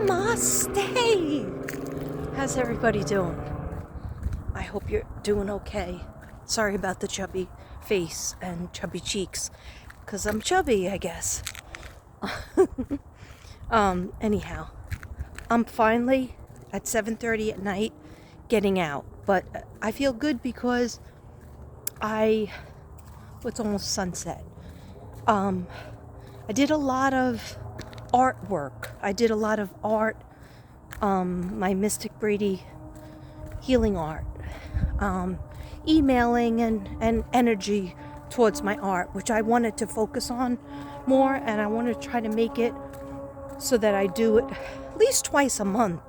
Namaste! How's everybody doing? I hope you're doing okay. Sorry about the chubby face and chubby cheeks, because I'm chubby, I guess. Anyhow, I'm finally at 7:30 at night getting out, but I feel good because it's almost sunset. I did a lot of artwork. I did a lot of art, my Mystic Brady healing art, emailing and energy towards my art, which I wanted to focus on more, and I want to try to make it so that I do it at least twice a month,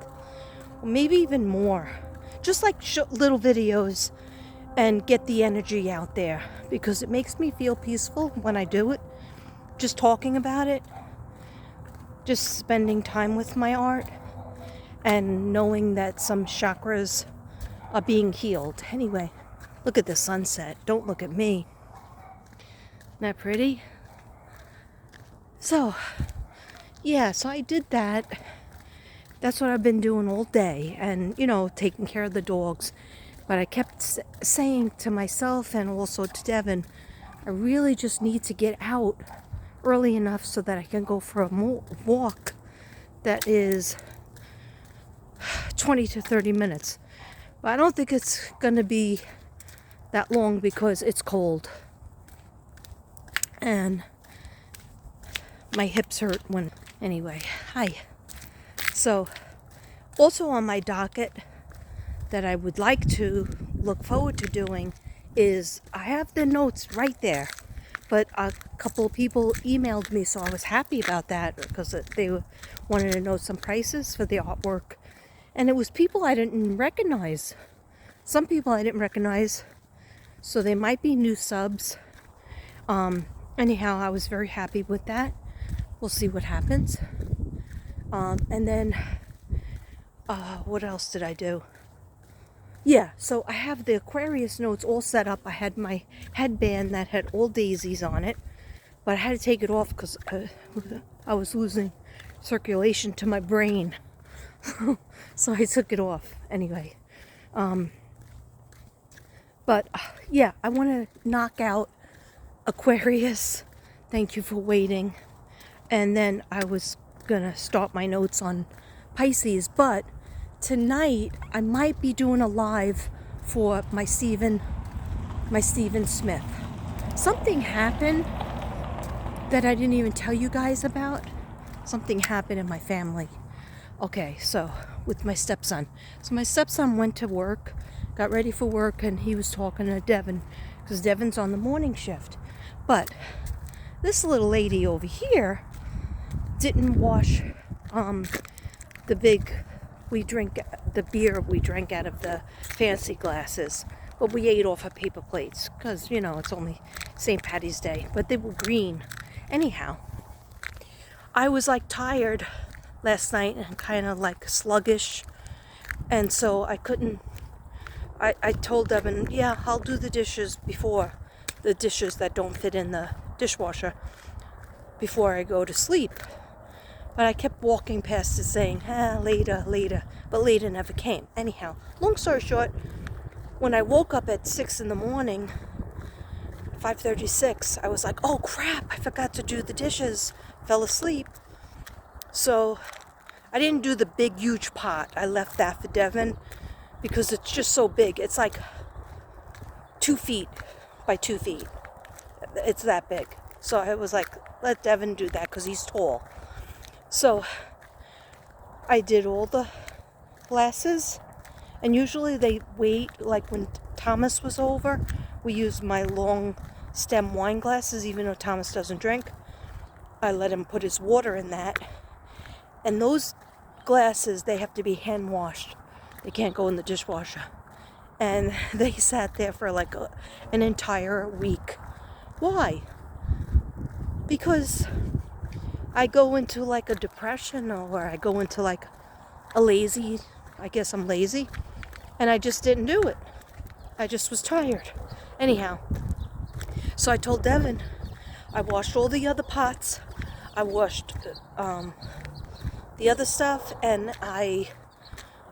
or maybe even more, just like little videos and get the energy out there, because it makes me feel peaceful when I do it, just talking about it, just spending time with my art and knowing that some chakras are being healed. Anyway, look at the sunset. Don't look at me. Isn't that pretty? So I did that. That's what I've been doing all day, and taking care of the dogs. But I kept saying to myself and also to Devin, I really just need to get out early enough so that I can go for a walk that is 20 to 30 minutes. But I don't think it's going to be that long because it's cold. And my hips hurt anyway, hi. So, also on my docket that I would like to look forward to doing is, I have the notes right there, but a couple of people emailed me, so I was happy about that because they wanted to know some prices for the artwork. And it was people I didn't recognize. Some people I didn't recognize, so they might be new subs. Anyhow, I was very happy with that. We'll see what happens. And then, what else did I do? Yeah, so I have the Aquarius notes all set up. I had my headband that had all daisies on it, but I had to take it off because I was losing circulation to my brain. So I took it off anyway. But I want to knock out Aquarius. Thank you for waiting. And then I was gonna start my notes on Pisces, but tonight I might be doing a live for my Stephen Smith. Something happened that I didn't even tell you guys about. Something happened in my family. Okay, so with my stepson. So my stepson went to work, got ready for work, and he was talking to Devin because Devin's on the morning shift. But this little lady over here didn't wash the beer we drank out of the fancy glasses, but we ate off her paper plates because it's only St. Patty's Day, but they were green. Anyhow, I was like last night and kind of like sluggish, and so I couldn't. I told Devin, I'll do the dishes before the dishes that don't fit in the dishwasher before I go to sleep. But I kept walking past it saying, later, but later never came. Anyhow, long story short, when I woke up at 6 in the morning, 5:36, I was like, oh crap, I forgot to do the dishes, fell asleep. So I didn't do the big, huge pot. I left that for Devin because it's just so big. It's like 2 feet by 2 feet. It's that big. So I was like, let Devin do that because he's tall. So I did all the glasses, and usually they wait, like when Thomas was over, we used my long stem wine glasses, even though Thomas doesn't drink. I let him put his water in that. And those glasses, they have to be hand washed. They can't go in the dishwasher. And they sat there for like an entire week. Why? Because I go into like a depression, or I go into like I guess I'm lazy, and I just didn't do it. I just was tired. Anyhow, so I told Devin, I washed all the other pots. I washed the other stuff, and I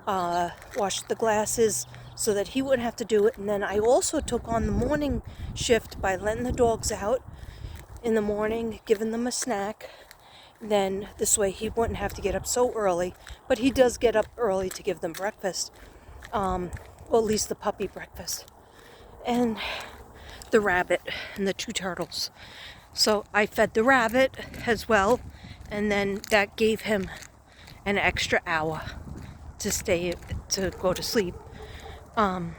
washed the glasses so that he wouldn't have to do it. And then I also took on the morning shift by letting the dogs out in the morning, giving them a snack. Then this way he wouldn't have to get up so early. But he does get up early to give them breakfast. Well, at least the puppy breakfast. And the rabbit and the 2 turtles. So I fed the rabbit as well. And then that gave him an extra hour to go to sleep. I'll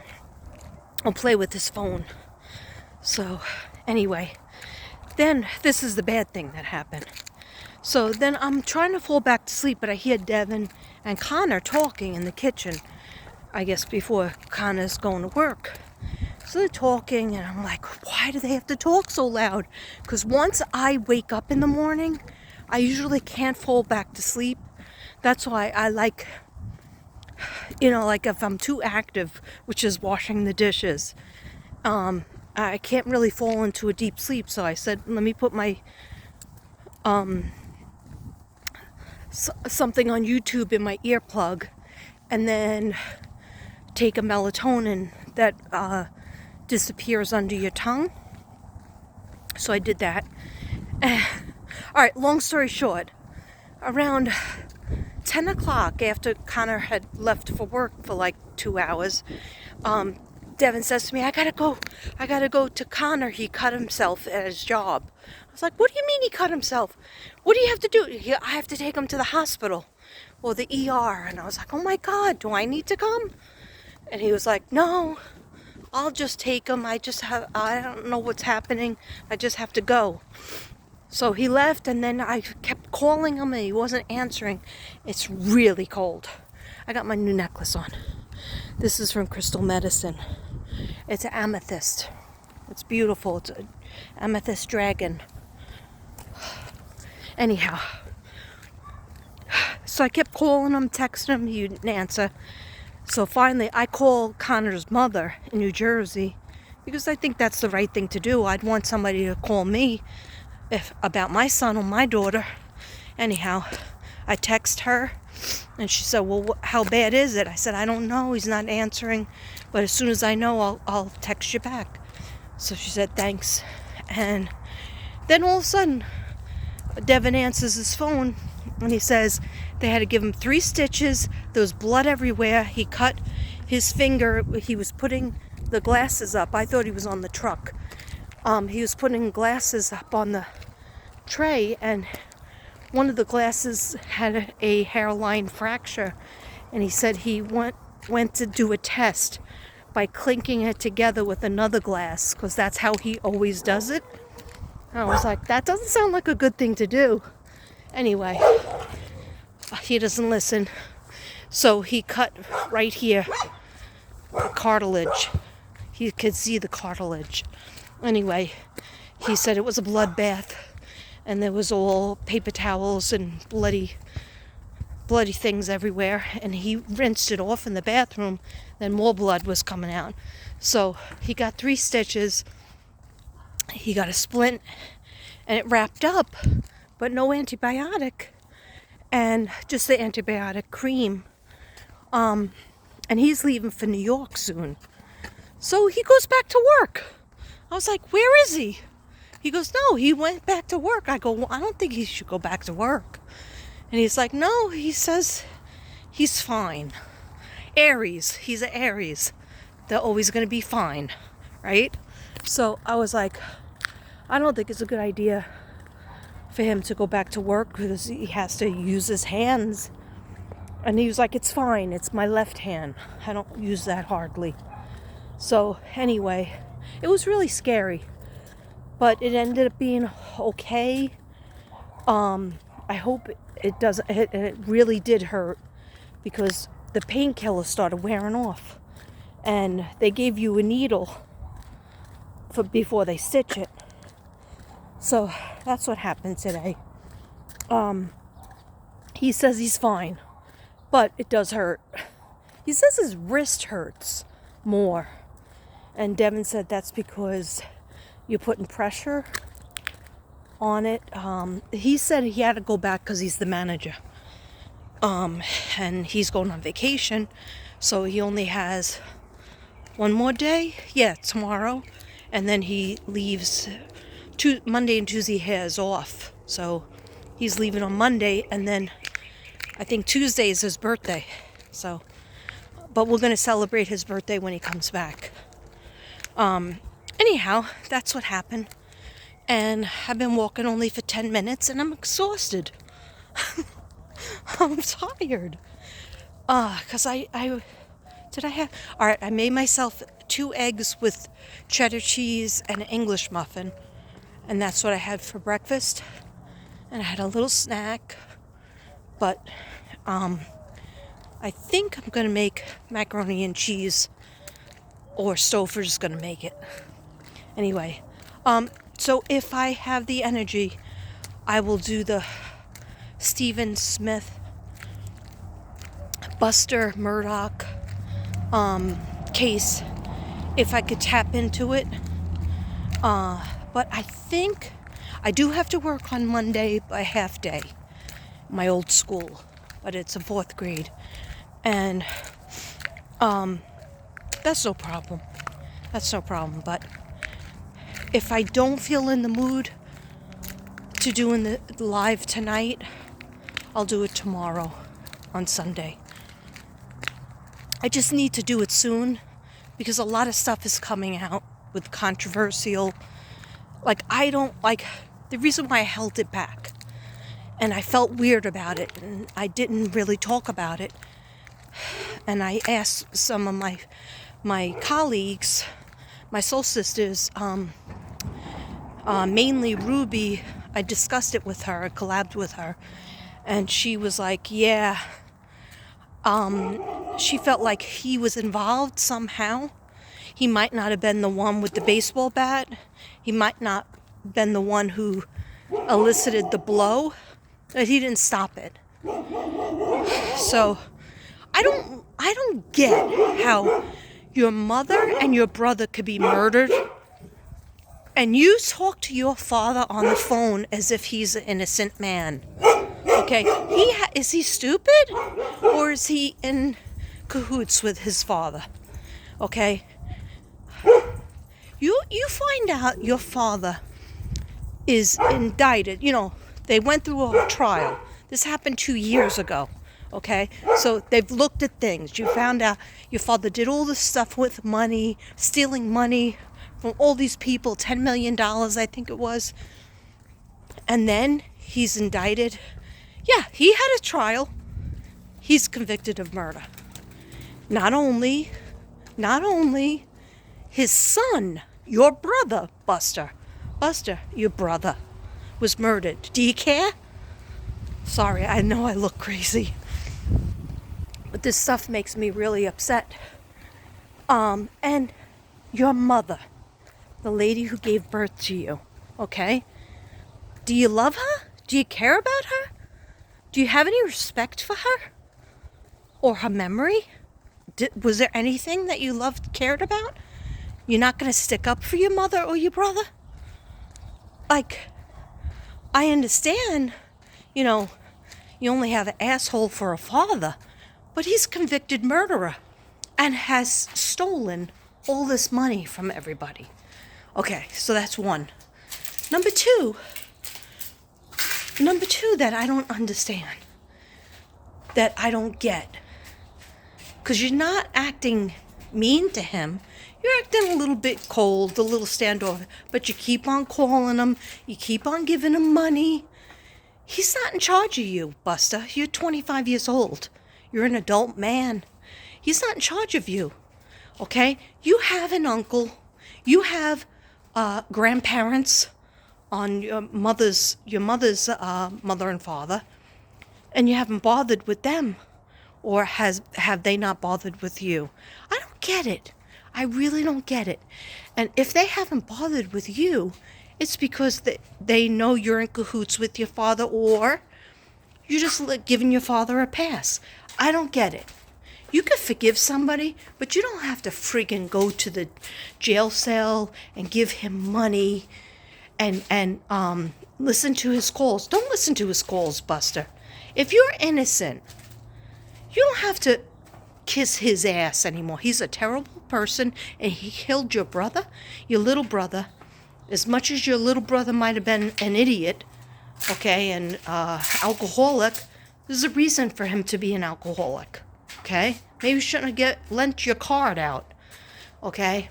play with his phone. So anyway, then this is the bad thing that happened. So then I'm trying to fall back to sleep, but I hear Devin and Connor talking in the kitchen, I guess before Connor's going to work. So they're talking, and I'm like, why do they have to talk so loud? Because once I wake up in the morning, I usually can't fall back to sleep. That's why I like, like if I'm too active, which is washing the dishes, I can't really fall into a deep sleep. So I said, let me put my something on YouTube in my earplug, and then take a melatonin that disappears under your tongue. So I did that. All right, long story short, around 10 o'clock, after Connor had left for work for like 2 hours, Devin says to me, I gotta go to Connor. He cut himself at his job. I was like, what do you mean he cut himself? What do you have to do? I have to take him to the hospital or the ER. And I was like, oh my God, do I need to come? And he was like, no, I'll just take him. I don't know what's happening. I just have to go. So he left, and then I kept calling him and he wasn't answering. It's really cold. I got my new necklace on. This is from Crystal Medicine. It's an amethyst. It's beautiful. It's an amethyst dragon. Anyhow, so I kept calling him, texting him, he didn't answer. So finally, I called Connor's mother in New Jersey, because I think that's the right thing to do. I'd want somebody to call me about my son or my daughter. Anyhow, I text her, and she said, well, how bad is it? I said, I don't know. He's not answering, but as soon as I know, I'll text you back. So she said, thanks. And then all of a sudden, Devin answers his phone, and he says they had to give him 3 stitches. There was blood everywhere. He cut his finger. He was putting the glasses up. I thought he was on the truck. He was putting glasses up on the tray, and one of the glasses had a hairline fracture. And he said he went to do a test by clinking it together with another glass, because that's how he always does it. And I was like, that doesn't sound like a good thing to do. Anyway, he doesn't listen. So he cut right here, the cartilage. He could see the cartilage. Anyway, he said it was a bloodbath, and there was all paper towels and bloody things everywhere. And he rinsed it off in the bathroom. Then more blood was coming out. So he got 3 stitches. He got a splint, and it wrapped up, but no antibiotic, and just the antibiotic cream. And he's leaving for New York soon. So he goes back to work. I was like, where is he? He goes, no, he went back to work. I go, well, I don't think he should go back to work. And he's like, no, he says he's fine. Aries, he's an Aries. They're always going to be fine, right? So I was like, I don't think it's a good idea for him to go back to work, because he has to use his hands. And he was like, it's fine. It's my left hand. I don't use that hardly. So anyway, it was really scary, but it ended up being okay. I hope it doesn't. It really did hurt, because the painkiller started wearing off, and they gave you a needle before they stitch it. So that's what happened today. He says he's fine, but it does hurt. He says his wrist hurts more. And Devin said that's because you're putting pressure on it. He said he had to go back because he's the manager. And he's going on vacation, so he only has one more day. Yeah, tomorrow. And then he leaves Monday and Tuesday he has off. So he's leaving on Monday, and then I think Tuesday is his birthday. So, but we're going to celebrate his birthday when he comes back. Anyhow, that's what happened. And I've been walking only for 10 minutes and I'm exhausted. I'm tired. Because I made myself 2 eggs with cheddar cheese and an English muffin. And that's what I had for breakfast. And I had a little snack. But I think I'm going to make macaroni and cheese, or Stouffer's going to make it. Anyway, so if I have the energy, I will do the Stephen Smith, Buster Murdaugh case, if I could tap into it. But I think I do have to work on Monday by half day, my old school, but it's a 4th grade. And that's no problem. But if I don't feel in the mood to doing the live tonight, I'll do it tomorrow on Sunday. I just need to do it soon because a lot of stuff is coming out with controversial. The reason why I held it back, and I felt weird about it, and I didn't really talk about it. And I asked some of my colleagues, my soul sisters, mainly Ruby. I discussed it with her, I collabed with her, and she was like, yeah, she felt like he was involved somehow. He might not have been the one with the baseball bat. He might not have been the one who elicited the blow, but he didn't stop it. So I don't get how your mother and your brother could be murdered and you talk to your father on the phone as if he's an innocent man. Okay, is he stupid or is he in cahoots with his father? Okay, you find out your father is indicted. They went through a trial. This happened 2 years ago. Okay, so they've looked at things. You found out your father did all this stuff with money, stealing money from all these people, $10 million, I think it was. And then he's indicted. Yeah, he had a trial. He's convicted of murder. Not only his son, your brother, Buster, your brother, was murdered. Do you care? Sorry, I know I look crazy. But this stuff makes me really upset. And your mother, the lady who gave birth to you, okay? Do you love her? Do you care about her? Do you have any respect for her? Or her memory? Was there anything that you cared about? You're not going to stick up for your mother or your brother? I understand, you only have an asshole for a father, but he's a convicted murderer and has stolen all this money from everybody. Okay, so that's one. Number two that I don't understand, that I don't get, because you're not acting mean to him. You're acting a little bit cold, a little standoff, but you keep on calling him, you keep on giving him money. He's not in charge of you, Buster. You're 25 years old. You're an adult man. He's not in charge of you, okay? You have an uncle. You have grandparents on your mother's mother and father, and you haven't bothered with them, or have they not bothered with you? I don't get it. I really don't get it. And if they haven't bothered with you, it's because they know you're in cahoots with your father, or you're just giving your father a pass. I don't get it. You could forgive somebody, but you don't have to friggin' go to the jail cell and give him money and listen to his calls. Don't listen to his calls, Buster. If you're innocent, You don't have to kiss his ass anymore. He's a terrible person, and he killed your brother, your little brother. As much as your little brother might have been an idiot, okay, and alcoholic, there's a reason for him to be an alcoholic, okay? Maybe you shouldn't have lent your card out, okay?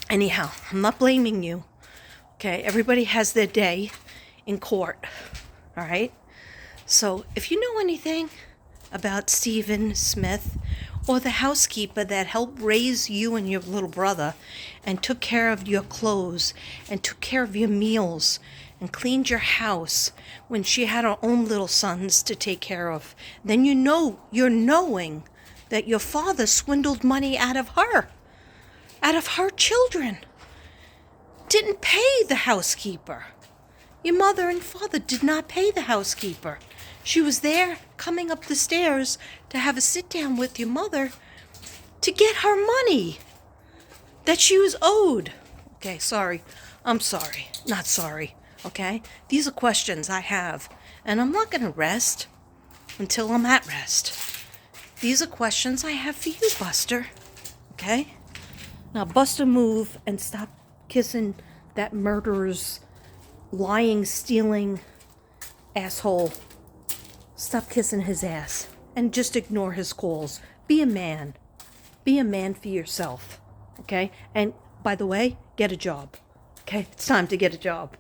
Anyhow, I'm not blaming you, okay? Everybody has their day in court, all right? So if you know anything about Stephen Smith or the housekeeper that helped raise you and your little brother and took care of your clothes and took care of your meals and cleaned your house when she had her own little sons to take care of, then you're knowing that your father swindled money out of her children. Didn't pay the housekeeper. Your mother and father did not pay the housekeeper. She was there coming up the stairs to have a sit down with your mother to get her money that she was owed. Okay, sorry. I'm sorry. Not sorry. Okay? These are questions I have. And I'm not going to rest until I'm at rest. These are questions I have for you, Buster. Okay? Now, Buster, move and stop kissing that murderer's lying, stealing asshole. Stop kissing his ass and just ignore his calls. Be a man. Be a man for yourself. Okay? And by the way, get a job. Okay? It's time to get a job.